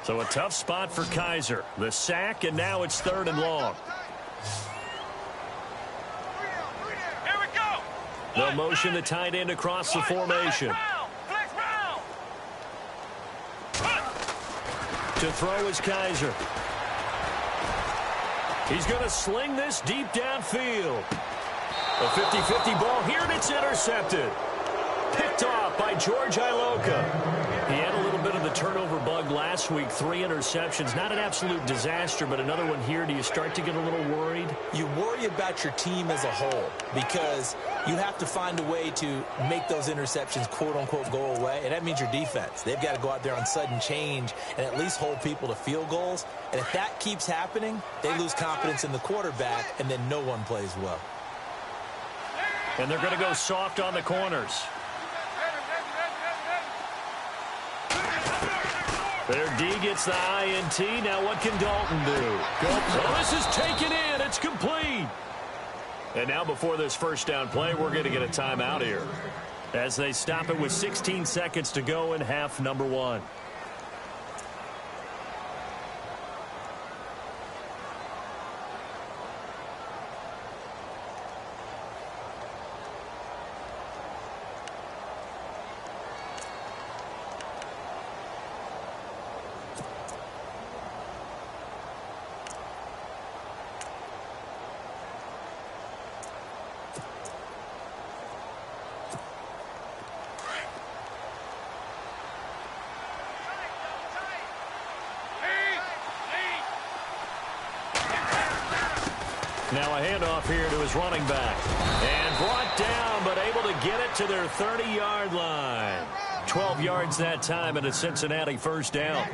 So a tough spot for Kaiser. The sack, and now it's 3rd and long. Here we go. They'll motion the tight end across the formation. To throw is Kaiser. He's going to sling this deep downfield. A 50-50 ball here, and it's intercepted. Picked off by George Iloka. He had a little bit of the turnover bug last week. 3 interceptions. Not an absolute disaster, but another one here. Do you start to get a little worried? You worry about your team as a whole because you have to find a way to make those interceptions, quote-unquote, go away, and that means your defense. They've got to go out there on sudden change and at least hold people to field goals. And if that keeps happening, they lose confidence in the quarterback, and then no one plays well. And they're going to go soft on the corners. Their D gets the INT. Now what can Dalton do? Oh, this is taken in. It's complete. And now before this first down play, we're going to get a timeout here as they stop it with 16 seconds to go in half number 1. Now a handoff here to his running back. And brought down, but able to get it to their 30-yard line. 12 yards that time, and a Cincinnati first down.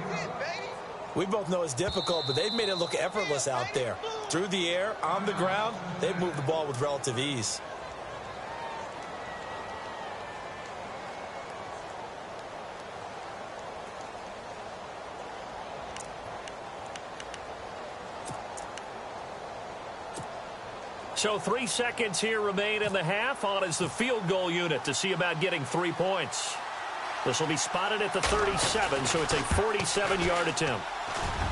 We both know it's difficult, but they've made it look effortless out there. Through the air, on the ground, they've moved the ball with relative ease. So 3 seconds here remain in the half. On is the field goal unit to see about getting 3 points. This will be spotted at the 37, so it's a 47-yard attempt.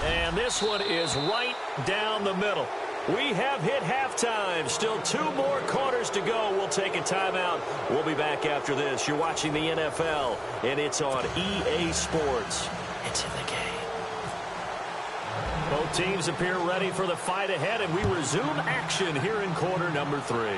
And this one is right down the middle. We have hit halftime. Still 2 more quarters to go. We'll take a timeout. We'll be back after this. You're watching the NFL, and it's on EA Sports. It's in the game. Both teams appear ready for the fight ahead, and we resume action here in quarter number 3.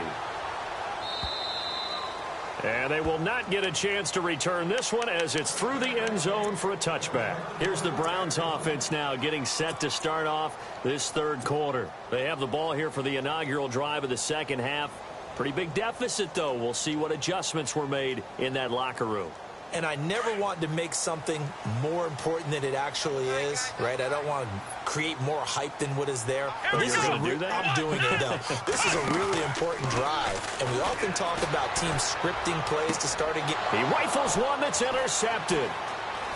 And they will not get a chance to return this one as it's through the end zone for a touchback. Here's the Browns offense now getting set to start off this 3rd quarter. They have the ball here for the inaugural drive of the second half. Pretty big deficit, though. We'll see what adjustments were made in that locker room. And I never want to make something more important than it actually is, right? I don't want to create more hype than what is there. But this is I'm doing it, though. This is a really important drive, and we often talk about teams scripting plays to start a game. He rifles one that's intercepted.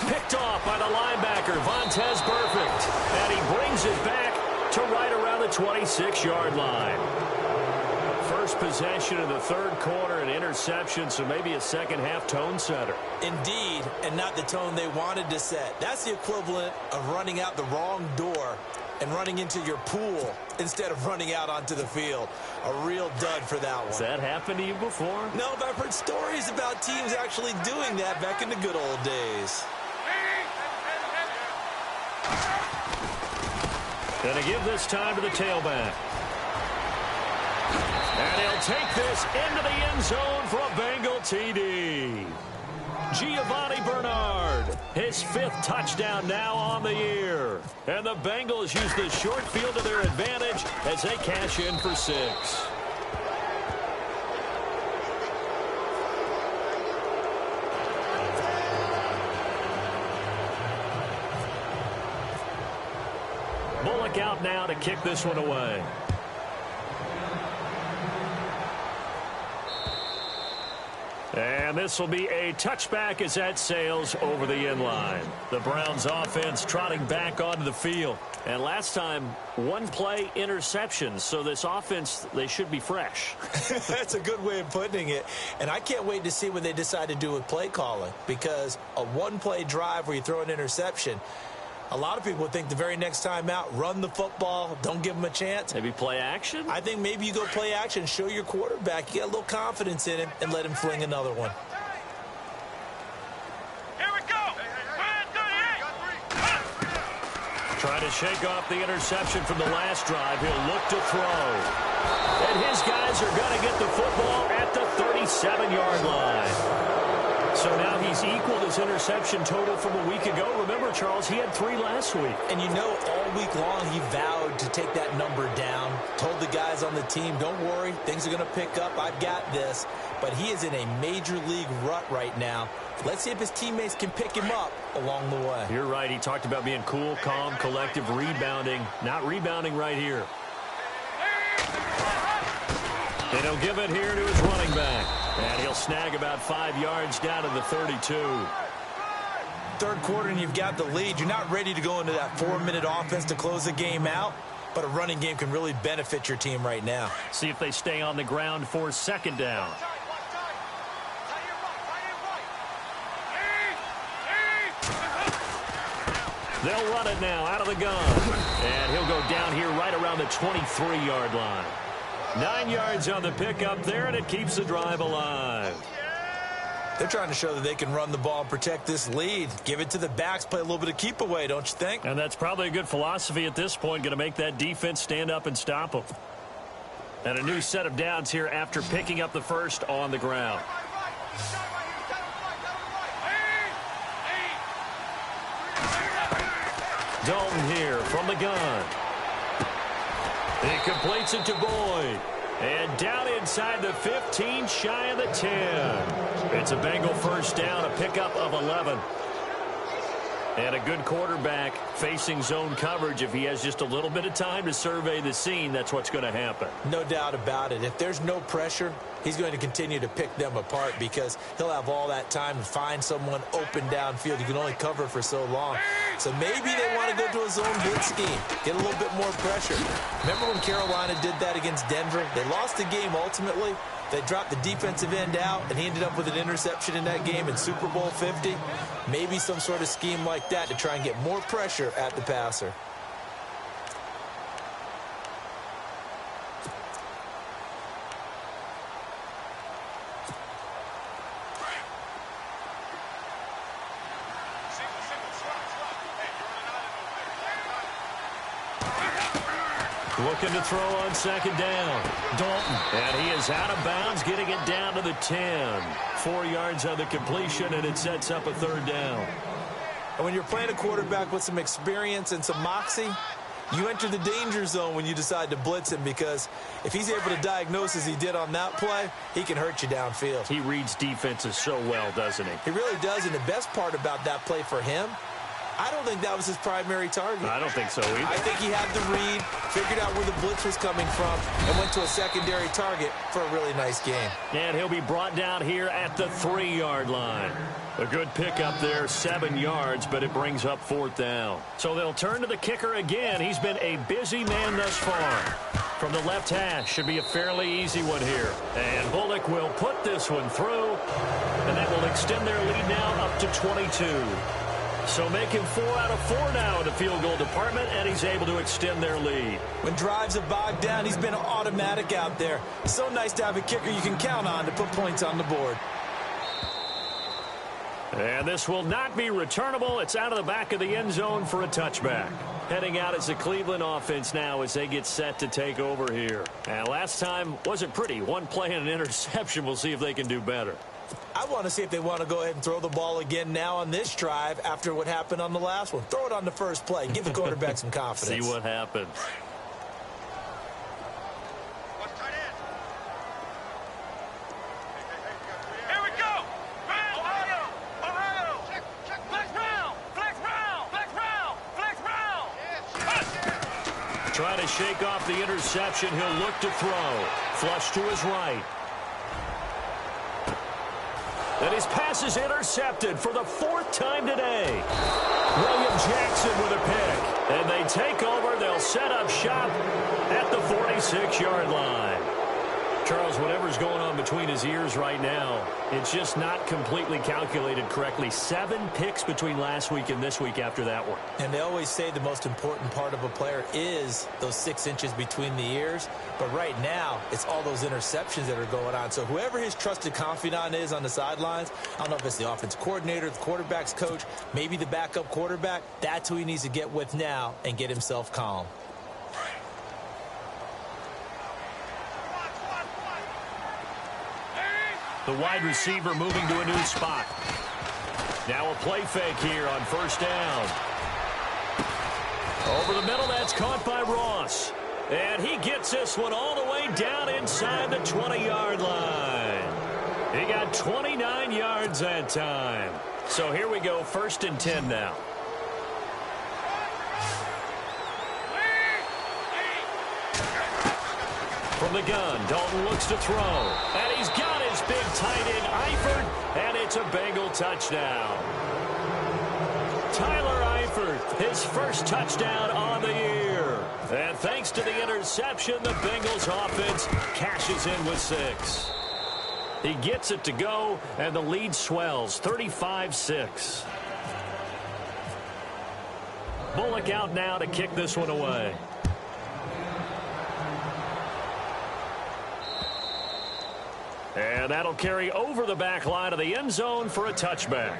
Picked off by the linebacker, Vontaze Burfict. And he brings it back to right around the 26-yard line. First possession of the 3rd quarter, an interception, so maybe a second-half tone setter. Indeed, and not the tone they wanted to set. That's the equivalent of running out the wrong door and running into your pool instead of running out onto the field. A real dud for that one. Has that happened to you before? No, but I've heard stories about teams actually doing that back in the good old days. Gonna give this time to the tailback. And he'll take this into the end zone for a Bengal TD. Giovanni Bernard, his 5th touchdown now on the year. And the Bengals use the short field to their advantage as they cash in for 6. Bullock out now to kick this one away. And this will be a touchback as that sails over the end line. The Browns offense trotting back onto the field. And last time, 1 play interception. So this offense, they should be fresh. That's a good way of putting it. And I can't wait to see what they decide to do with play calling. Because a 1-play drive where you throw an interception, A lot of people would think the very next time out, run the football, don't give them a chance. Maybe play action? I think maybe you go play action, show your quarterback, you got a little confidence in him, and let him fling another one. Here we go. Trying to shake off the interception from the last drive. He'll look to throw. And his guys are going to get the football at the 37-yard line. So now he's equaled his interception total from a week ago. Remember, Charles, he had 3 last week. And you know, all week long he vowed to take that number down. Told the guys on the team, don't worry, things are going to pick up. I've got this. But he is in a major league rut right now. Let's see if his teammates can pick him up along the way. You're right. He talked about being cool, calm, collective, rebounding. Not rebounding right here. And he'll give it here to his running back. And he'll snag about 5 yards down to the 32. Third quarter and you've got the lead. You're not ready to go into that 4-minute offense to close the game out. But a running game can really benefit your team right now. See if they stay on the ground for second down. They'll run it now out of the gun. And he'll go down here right around the 23-yard line. 9 yards on the pickup there, and it keeps the drive alive. They're trying to show that they can run the ball and protect this lead. Give it to the backs, play a little bit of keep away, don't you think? And that's probably a good philosophy at this point, going to make that defense stand up and stop them. And a new set of downs here after picking up the first on the ground. Dalton here from the gun. He completes it to Boyd. And down inside the 15, shy of the 10. It's a Bengal first down, a pickup of 11. And a good quarterback facing zone coverage. If he has just a little bit of time to survey the scene, that's what's going to happen. No doubt about it. If there's no pressure, he's going to continue to pick them apart because he'll have all that time to find someone open downfield. You can only cover for so long. So maybe they want to go to a zone blitz scheme, get a little bit more pressure. Remember when Carolina did that against Denver? They lost the game ultimately. They dropped the defensive end out, and he ended up with an interception in that game in Super Bowl 50. Maybe some sort of scheme like that to try and get more pressure at the passer. Looking to throw on second down. Dalton. And he is out of bounds, getting it down to the 10. 4 yards on the completion, and it sets up a third down. And when you're playing a quarterback with some experience and some moxie, you enter the danger zone when you decide to blitz him because if he's able to diagnose as he did on that play, he can hurt you downfield. He reads defenses so well, doesn't he? He really does, and the best part about that play for him, I don't think that was his primary target. I don't think so either. I think he had the read, figured out where the blitz was coming from, and went to a secondary target for a really nice game. And he'll be brought down here at the 3-yard line. A good pickup there, 7 yards, but it brings up fourth down. So they'll turn to the kicker again. He's been a busy man thus far. From the left hash, should be a fairly easy one here. And Bullock will put this one through, and that will extend their lead now up to 22. So making 4 out of 4 now in the field goal department, and he's able to extend their lead. When drives have bogged down, he's been automatic out there. So nice to have a kicker you can count on to put points on the board. And this will not be returnable. It's out of the back of the end zone for a touchback. Heading out as the Cleveland offense now as they get set to take over here. And last time wasn't pretty. One play and an interception. We'll see if they can do better. I want to see if they want to go ahead and throw the ball again now on this drive after what happened on the last one. Throw it on the first play. Give the quarterback some confidence. See what happens. Here we go. Ohio. Flex round. Trying to shake off the interception. He'll look to throw. Flush to his right. And his pass is intercepted for the 4th time today. William Jackson with a pick. And they take over. They'll set up shop at the 46-yard line. Charles, whatever's going on between his ears right now, it's just not completely calculated correctly. 7 picks between last week and this week after that one. And they always say the most important part of a player is those 6 inches between the ears. But right now, it's all those interceptions that are going on. So whoever his trusted confidant is on the sidelines, I don't know if it's the offense coordinator, the quarterback's coach, maybe the backup quarterback, that's who he needs to get with now and get himself calm. The wide receiver moving to a new spot. Now a play fake here on first down. Over the middle, that's caught by Ross. And he gets this one all the way down inside the 20-yard line. He got 29 yards that time. So here we go, 1st and 10 now. From the gun, Dalton looks to throw. And he's got his big tight end, Eifert, and it's a Bengal touchdown. Tyler Eifert, his first touchdown on the year. And thanks to the interception, the Bengals offense cashes in with 6. He gets it to go, and the lead swells, 35-6. Bullock out now to kick this one away. And that'll carry over the back line of the end zone for a touchback.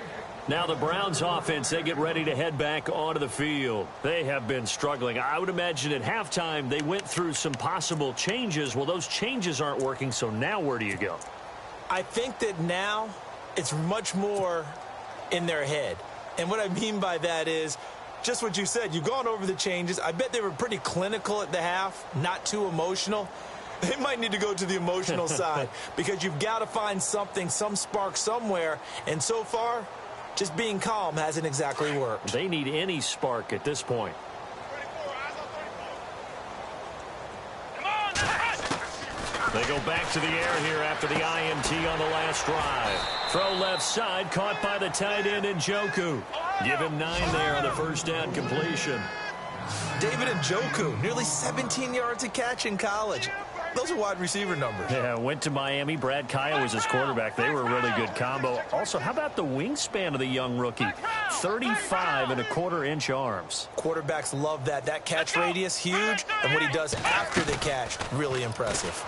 Now the Browns offense, they get ready to head back onto the field. They have been struggling. I would imagine at halftime they went through some possible changes. Well, those changes aren't working, so now where do you go? I think that now it's much more in their head. And what I mean by that is just what you said. You've gone over the changes. I bet they were pretty clinical at the half, not too emotional. They might need to go to the emotional side because you've got to find something, some spark somewhere. And so far, just being calm hasn't exactly worked. They need any spark at this point. They go back to the air here after the INT on the last drive. Throw left side, caught by the tight end Njoku. Give him 9 there on the first down completion. David Njoku, nearly 17 yards a catch in college. Those are wide receiver numbers. Yeah, went to Miami. Brad Kaya was his quarterback. They were a really good combo. Also, how about the wingspan of the young rookie? 35.25-inch arms. Quarterbacks love that. That catch radius, huge. And what he does after the catch, really impressive.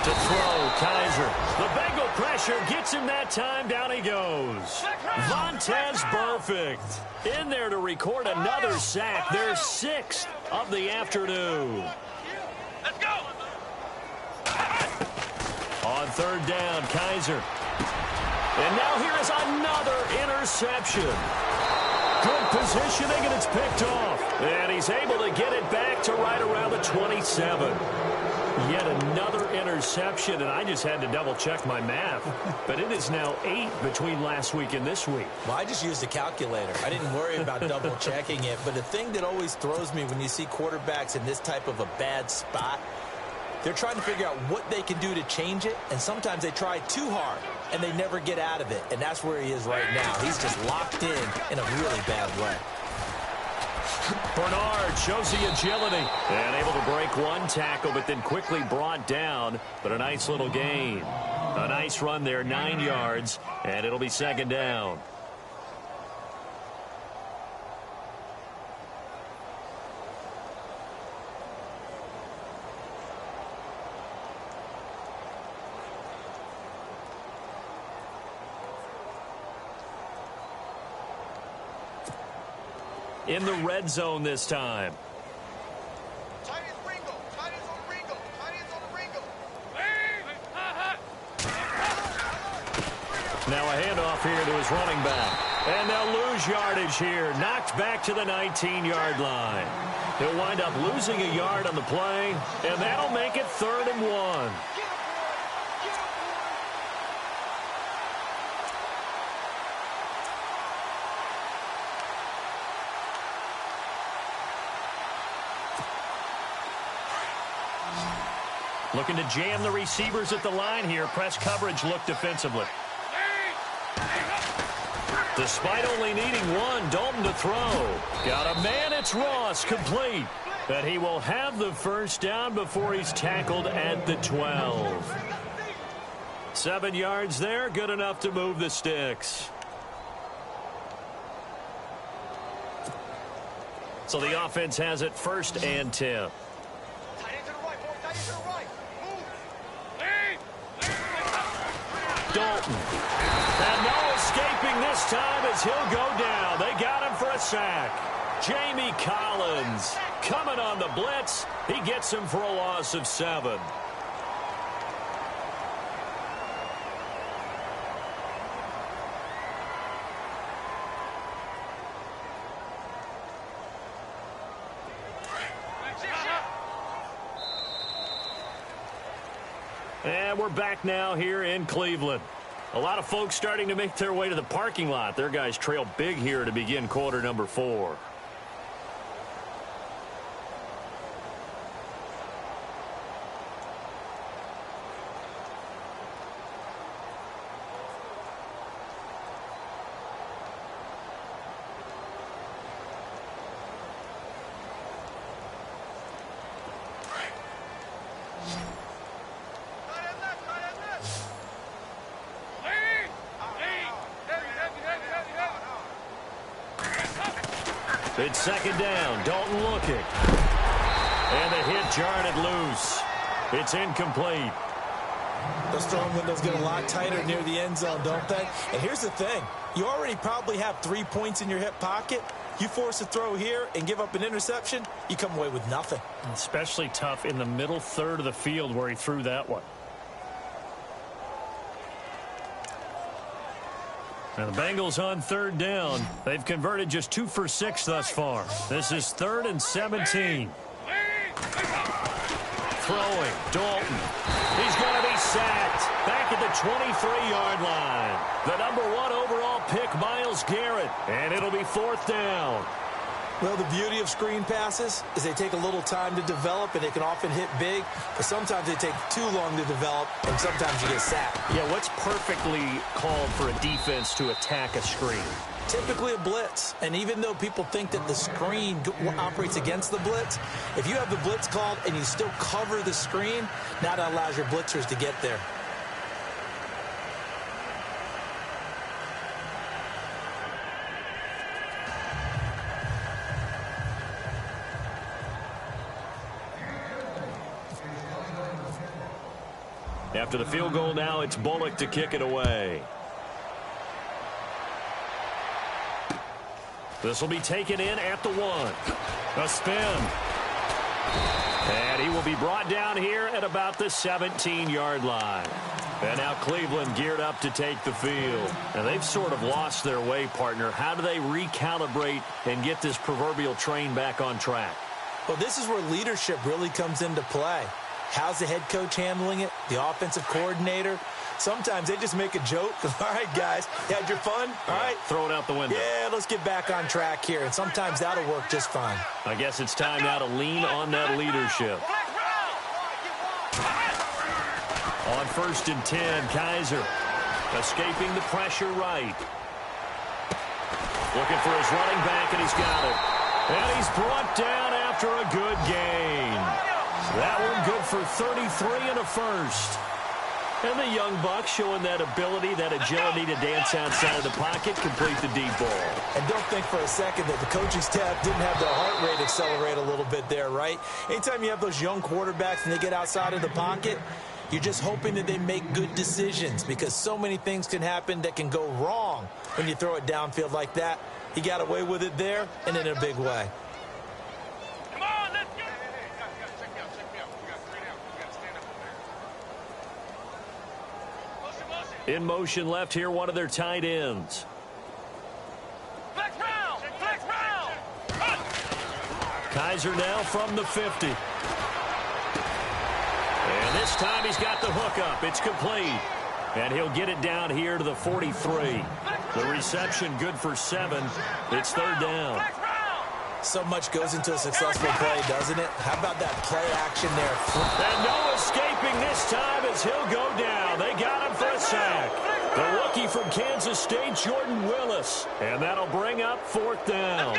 To throw, Kaiser. The Bengal pressure gets him that time. Down he goes. Vontaze Burfict in there to record another sack. Their 6th of the afternoon. Let's go. On third down, Kaiser. And now here is another interception. Good positioning, and it's picked off. And he's able to get it back to right around the 27. Yet another interception, and I just had to double-check my math. But it is now 8 between last week and this week. Well, I just used a calculator. I didn't worry about double-checking it. But the thing that always throws me when you see quarterbacks in this type of a bad spot, they're trying to figure out what they can do to change it, and sometimes they try too hard, and they never get out of it. And that's where he is right now. He's just locked in a really bad way. Bernard shows the agility and able to break one tackle, but then quickly brought down. But a nice little gain. A nice run there, 9 yards, and it'll be 2nd down. In the red zone this time. Now a handoff here to his running back. And they'll lose yardage here. Knocked back to the 19-yard line. He'll wind up losing a yard on the play, and that'll make it 3rd and 1. Looking to jam the receivers at the line here. Press coverage look defensively. Despite only needing 1, Dalton to throw. Got a man, it's Ross, complete. That he will have the first down before he's tackled at the 12. 7 yards there, good enough to move the sticks. So the offense has it 1st and 10. Dalton. And no escaping this time as he'll go down. They got him for a sack. Jamie Collins coming on the blitz. He gets him for a loss of 7. And we're back now here in Cleveland. A lot of folks starting to make their way to the parking lot. Their guys trail big here to begin quarter number 4. It's 2nd down. Dalton looking. And the hit jarred it loose. It's incomplete. Those throwing windows get a lot tighter near the end zone, don't they? And here's the thing. You already probably have 3 points in your hip pocket. You force a throw here and give up an interception, you come away with nothing. Especially tough in the middle third of the field where he threw that one. And the Bengals on 3rd down. They've converted just 2 for 6 thus far. This is 3rd and 17. Throwing, Dalton. He's going to be sacked. Back at the 23-yard line. The number 1 overall pick, Myles Garrett. And it'll be 4th down. Well, the beauty of screen passes is they take a little time to develop, and they can often hit big, but sometimes they take too long to develop, and sometimes you get sacked. Yeah, what's perfectly called for a defense to attack a screen? Typically a blitz, and even though people think that the screen operates against the blitz, if you have the blitz called and you still cover the screen, now that allows your blitzers to get there. After the field goal now, it's Bullock to kick it away. This will be taken in at the 1. A spin. And he will be brought down here at about the 17-yard line. And now Cleveland geared up to take the field. And they've sort of lost their way, partner. How do they recalibrate and get this proverbial train back on track? Well, this is where leadership really comes into play. How's the head coach handling it? The offensive coordinator? Sometimes they just make a joke. All right, guys, you had your fun? All right. Throw it out the window. Yeah, let's get back on track here. And sometimes that'll work just fine. I guess it's time now to lean on that leadership. On 1st and 10, Kaiser escaping the pressure right. Looking for his running back, and he's got it. And he's brought down after a good gain. That one good for 33 and a first. And the young buck showing that ability, that agility to dance outside of the pocket, complete the deep ball. And don't think for a second that the coaching staff didn't have their heart rate accelerate a little bit there, right? Anytime you have those young quarterbacks and they get outside of the pocket, you're just hoping that they make good decisions because so many things can happen that can go wrong when you throw it downfield like that. He got away with it there and in a big way. In motion left here, one of their tight ends. Flex round! Flex round! Kaiser now from the 50. And this time he's got the hook up. It's complete. And he'll get it down here to the 43. The reception good for 7. It's 3rd down. So much goes into a successful play, doesn't it? How about that play action there? And no escaping this time as he'll go down. They got him for a sack. The rookie from Kansas State, Jordan Willis. And that'll bring up 4th down.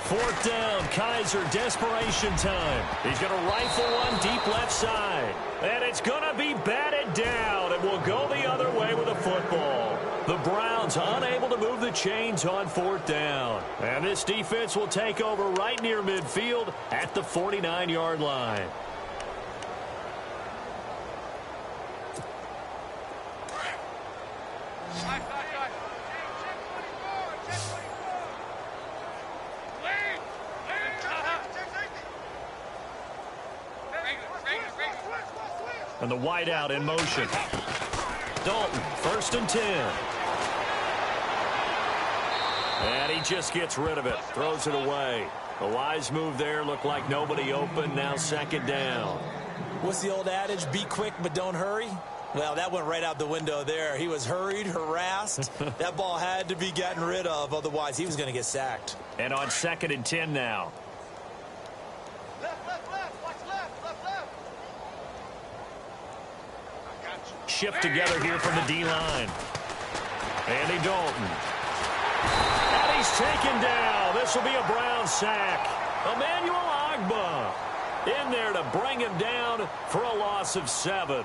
4th down, Kaiser, desperation time. He's going to rifle one deep left side. And it's going to be batted down, and will go the other way with a football. The Browns unable to move the chains on 4th down. And this defense will take over right near midfield at the 49-yard line. And the wideout in motion. Dalton, 1st and 10. And he just gets rid of it. Throws it away. A wise move there. Looked like nobody open. Now 2nd down. What's the old adage? Be quick, but don't hurry. Well, that went right out the window there. He was hurried, harassed. That ball had to be gotten rid of. Otherwise, he was going to get sacked. And on 2nd and 10 now. Shift together here from the D-line. Andy Dalton. And he's taken down. This will be a Brown sack. Emmanuel Ogbah in there to bring him down for a loss of 7.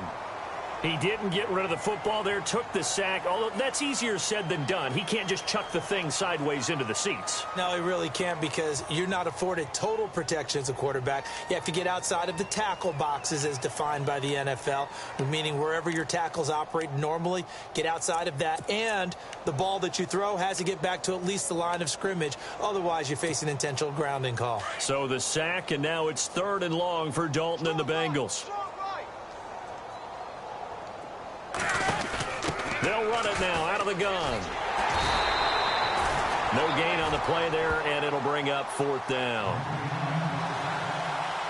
He didn't get rid of the football there, took the sack. Although that's easier said than done. He can't just chuck the thing sideways into the seats. No, he really can't, because you're not afforded total protection as a quarterback. You have to get outside of the tackle boxes as defined by the NFL, meaning wherever your tackles operate normally, get outside of that. And the ball that you throw has to get back to at least the line of scrimmage. Otherwise, you face an intentional grounding call. So the sack, and now it's 3rd and long for Dalton and the Bengals. They'll run it now out of the gun. No gain on the play there, and it'll bring up 4th down.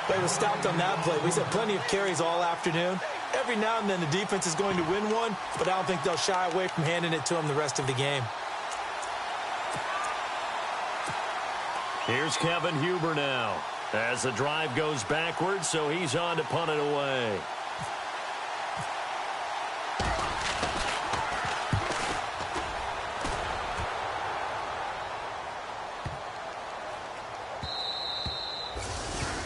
They were stopped on that play. We said plenty of carries all afternoon. Every now and then the defense is going to win one, but I don't think they'll shy away from handing it to them the rest of the game. Here's Kevin Huber now as the drive goes backwards, so he's on to punt it away.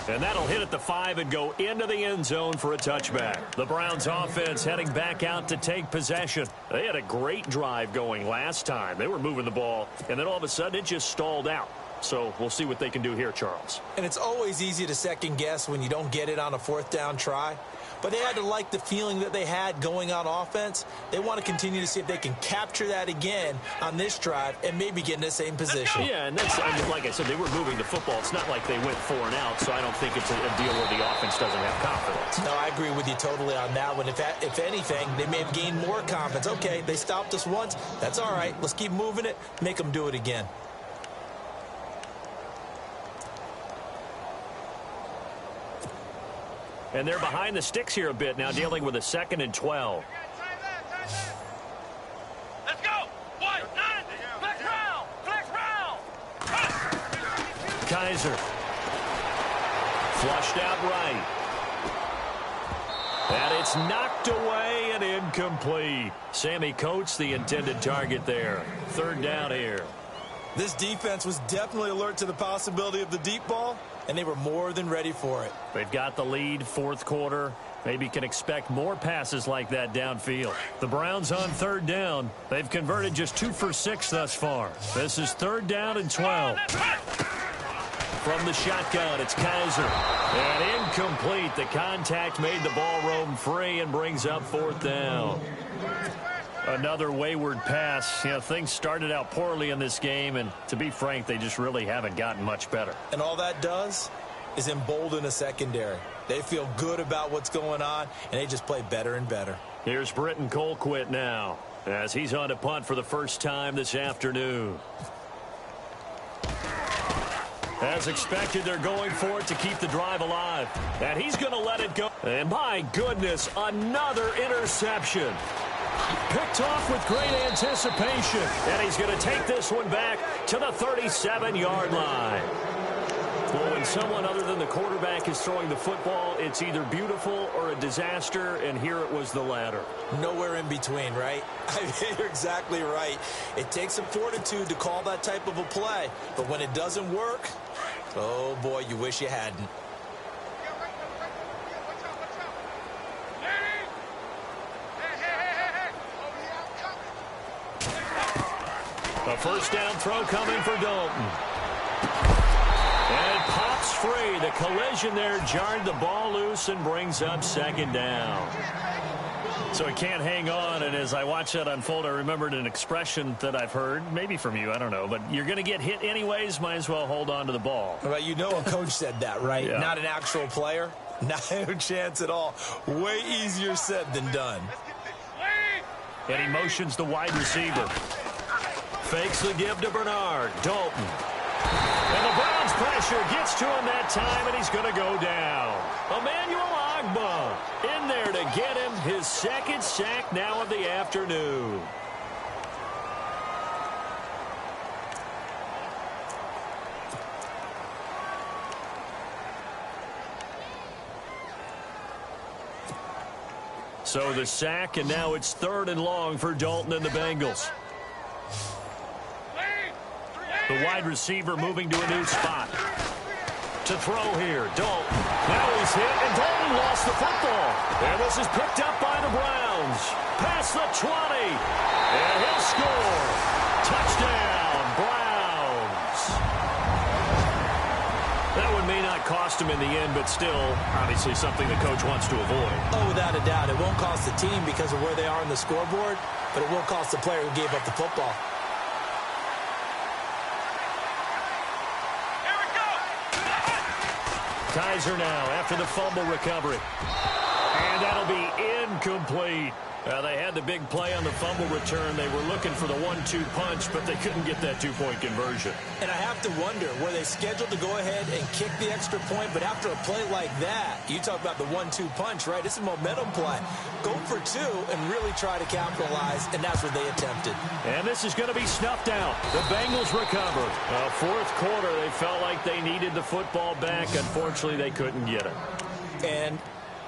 And that'll hit at the 5 and go into the end zone for a touchback. The Browns offense heading back out to take possession. They had a great drive going last time. They were moving the ball, and then all of a sudden it just stalled out. So we'll see what they can do here, Charles. And it's always easy to second guess when you don't get it on a 4th down try. But they had to like the feeling that they had going on offense. They want to continue to see if they can capture that again on this drive and maybe get in the same position. Yeah, and that's, I mean, like I said, they were moving the football. It's not like they went 4 and out, so I don't think it's a deal where the offense doesn't have confidence. No, I agree with you totally on that one. If anything, they may have gained more confidence. Okay, they stopped us once. That's all right. Let's keep moving it. Make them do it again. And they're behind the sticks here a bit now, dealing with a 2nd and 12. Let's go. 1, 9. Flex round. Flex round. Kaiser. Flushed out right. And it's knocked away and incomplete. Sammy Coates, the intended target there. 3rd down here. This defense was definitely alert to the possibility of the deep ball, and they were more than ready for it. They've got the lead, 4th quarter. Maybe can expect more passes like that downfield. The Browns on 3rd down. They've converted just 2 for 6 thus far. This is 3rd down and 12. From the shotgun, it's Kaiser. And incomplete. The contact made the ball roam free and brings up 4th down. Another wayward pass. You know, things started out poorly in this game, and to be frank, they just really haven't gotten much better. And all that does is embolden a secondary. They feel good about what's going on, and they just play better and better. Here's Britton Colquitt now, as he's on to punt for the first time this afternoon. As expected, they're going for it to keep the drive alive. And he's going to let it go. And my goodness, another interception. Picked off with great anticipation. And he's going to take this one back to the 37-yard line. Well, when someone other than the quarterback is throwing the football, it's either beautiful or a disaster, and here it was the latter. Nowhere in between, right? I mean, you're exactly right. It takes some fortitude to call that type of a play, but when it doesn't work, Oh, boy, you wish you hadn't. A first down throw coming for Dalton. And pops free. The collision there jarred the ball loose and brings up second down. So it can't hang on, and as I watch that unfold, I remembered an expression that I've heard, maybe from you, I don't know, but you're going to get hit anyways, might as well hold on to the ball. Well, you know a coach said that, right? Yeah. Not an actual player. No chance at all. Way easier said than done. And he motions the wide receiver. Fakes the give to Bernard. Dalton. And the Browns pressure gets to him that time, and he's going to go down. Emmanuel Ogbah in there to get him his second sack now of the afternoon. So the sack, and now it's 3rd and long for Dalton and the Bengals. The wide receiver moving to a new spot. To throw here, Dalton. Now he's hit, and Dalton lost the football. And this is picked up by the Browns. Past the 20. And he'll score. Touchdown, Browns. That one may not cost him in the end, but still, obviously something the coach wants to avoid. Oh, without a doubt. It won't cost the team because of where they are on the scoreboard, but it will cost the player who gave up the football. Kaiser now after the fumble recovery. And that'll be incomplete. They had the big play on the fumble return. They were looking for the 1-2 punch, but they couldn't get that two-point conversion. And I have to wonder, were they scheduled to go ahead and kick the extra point? But after a play like that, you talk about the 1-2 punch, right? It's a momentum play. Go for 2 and really try to capitalize, and that's what they attempted. And this is going to be snuffed out. The Bengals recover. Fourth quarter, they felt like they needed the football back. Unfortunately, they couldn't get it. And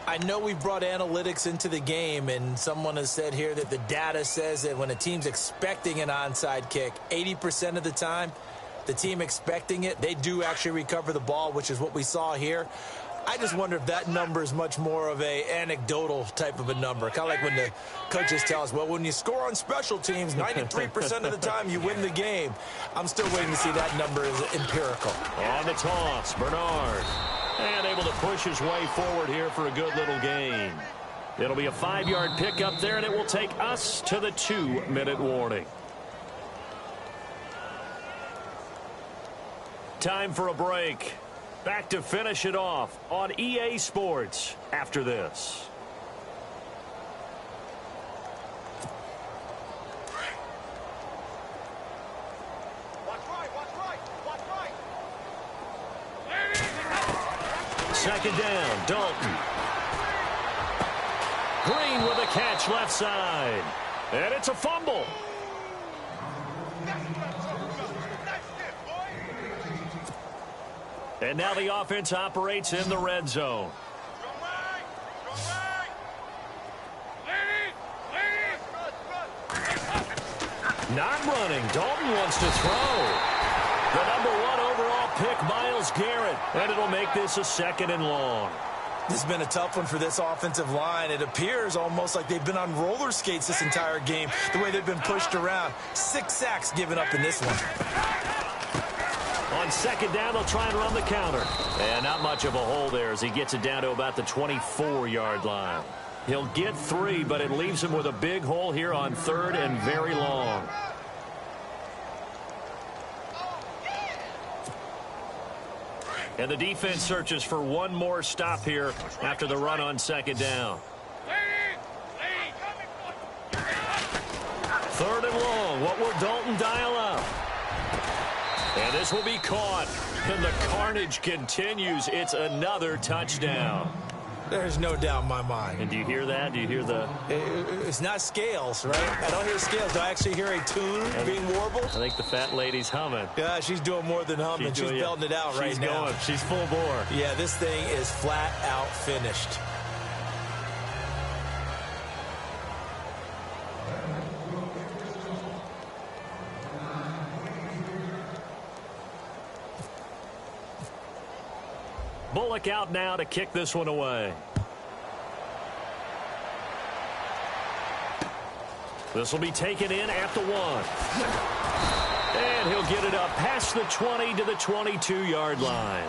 I know we've brought analytics into the game, and someone has said here that the data says that when a team's expecting an onside kick, 80% of the time, the team expecting it, they do actually recover the ball, which is what we saw here. I just wonder if that number is much more of a anecdotal type of a number. Kind of like when the coaches tell us, well, when you score on special teams, 93% of the time you win the game. I'm still waiting to see that number is empirical. On the toss, Bernard. And able to push his way forward here for a good little gain. It'll be a 5-yard pickup there, and it will take us to the 2-minute warning. Time for a break. Back to finish it off on EA Sports after this. Second down, Dalton. Green with a catch left side. And it's a fumble. And now the offense operates in the red zone. Not running. Dalton wants to throw. The #1 overall pick, Myles Garrett. And it'll make this a 2nd and long. This has been a tough one for this offensive line. It appears almost like they've been on roller skates this entire game, the way they've been pushed around. 6 sacks given up in this one. On second down, they'll try and run the counter. And not much of a hole there as he gets it down to about the 24-yard line. He'll get 3, but it leaves him with a big hole here on 3rd and very long. And the defense searches for one more stop here after the run on second down. 3rd and long. What will Dalton dial up? And this will be caught. And the carnage continues. It's another touchdown. There's no doubt in my mind. And do you hear that? Do you hear the... It's not scales, right? I don't hear scales. Do I actually hear a tune being warbled? I think the fat lady's humming. Yeah, she's doing more than humming. She's belting it out right now. She's going. She's full bore. Yeah, this thing is flat out finished. Bullock out now to kick this one away. This will be taken in at the 1. And he'll get it up past the 20 to the 22-yard line.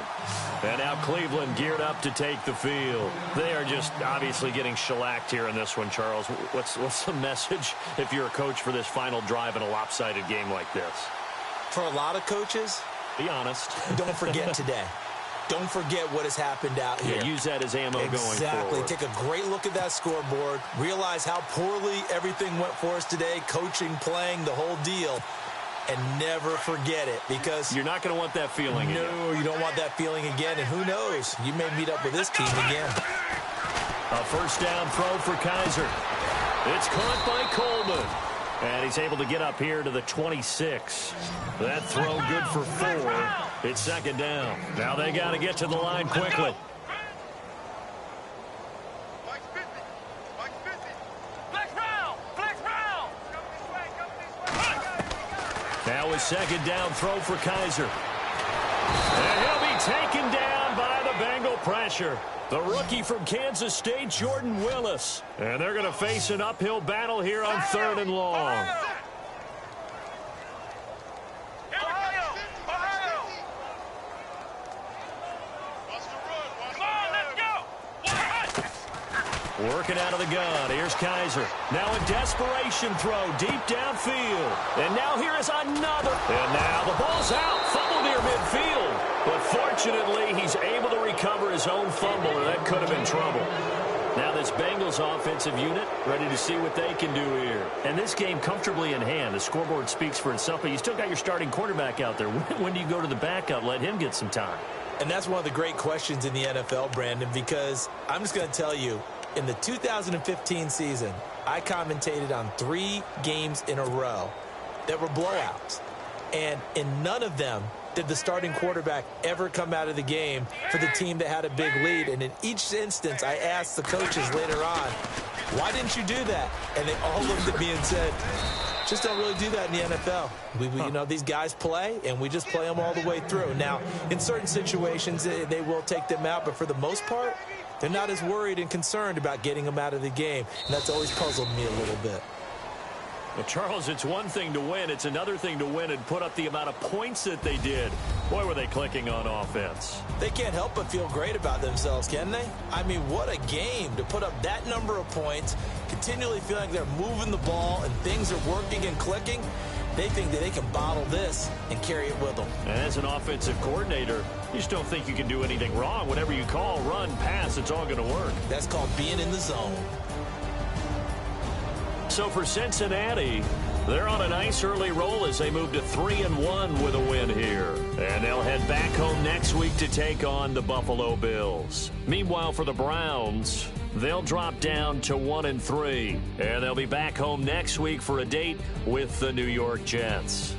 And now Cleveland geared up to take the field. They are just obviously getting shellacked here in this one, Charles. What's the message if you're a coach for this final drive in a lopsided game like this? For a lot of coaches, be honest. Don't forget today. Don't forget what has happened out here. Yeah, use that as ammo going forward. Exactly. Take a great look at that scoreboard. Realize how poorly everything went for us today. Coaching, playing, the whole deal. And never forget it, because you're not going to want that feeling again. No, you don't want that feeling again. And who knows? You may meet up with this team again. A first down throw for Kaiser. It's caught by Coleman. And he's able to get up here to the 26. That throw good for 4. It's second down. Now they got to get to the line quickly. Now a second down throw for Kaiser. And he'll be taken down by the Bengal pressure. The rookie from Kansas State, Jordan Willis. And they're going to face an uphill battle here on 3rd and long. Working out of the gun. Here's Kaiser. Now a desperation throw deep downfield. And now here is another. And now the ball's out. Fumble near midfield. But fortunately, he's able to recover his own fumble, or that could have been trouble. Now this Bengals offensive unit ready to see what they can do here. And this game comfortably in hand. The scoreboard speaks for itself, but you still got your starting quarterback out there. When do you go to the backup? Let him get some time. And that's one of the great questions in the NFL, Brandon, because I'm just going to tell you, in the 2015 season, I commentated on 3 games in a row that were blowouts. And in none of them did the starting quarterback ever come out of the game for the team that had a big lead. And in each instance, I asked the coaches later on, why didn't you do that? And they all looked at me and said, just don't really do that in the NFL. You know, these guys play, and we just play them all the way through. Now, in certain situations, they will take them out, but for the most part, they're not as worried and concerned about getting them out of the game. And that's always puzzled me a little bit. Well, Charles, it's one thing to win. It's another thing to win and put up the amount of points that they did. Boy, were they clicking on offense. They can't help but feel great about themselves, can they? I mean, what a game to put up that number of points, continually feeling like they're moving the ball and things are working and clicking. They think that they can bottle this and carry it with them. And as an offensive coordinator, you just don't think you can do anything wrong. Whatever you call, run, pass, it's all going to work. That's called being in the zone. So for Cincinnati, they're on a nice early roll as they move to 3-1 with a win here. And they'll head back home next week to take on the Buffalo Bills. Meanwhile, for the Browns, they'll drop down to 1-3. And they'll be back home next week for a date with the New York Jets.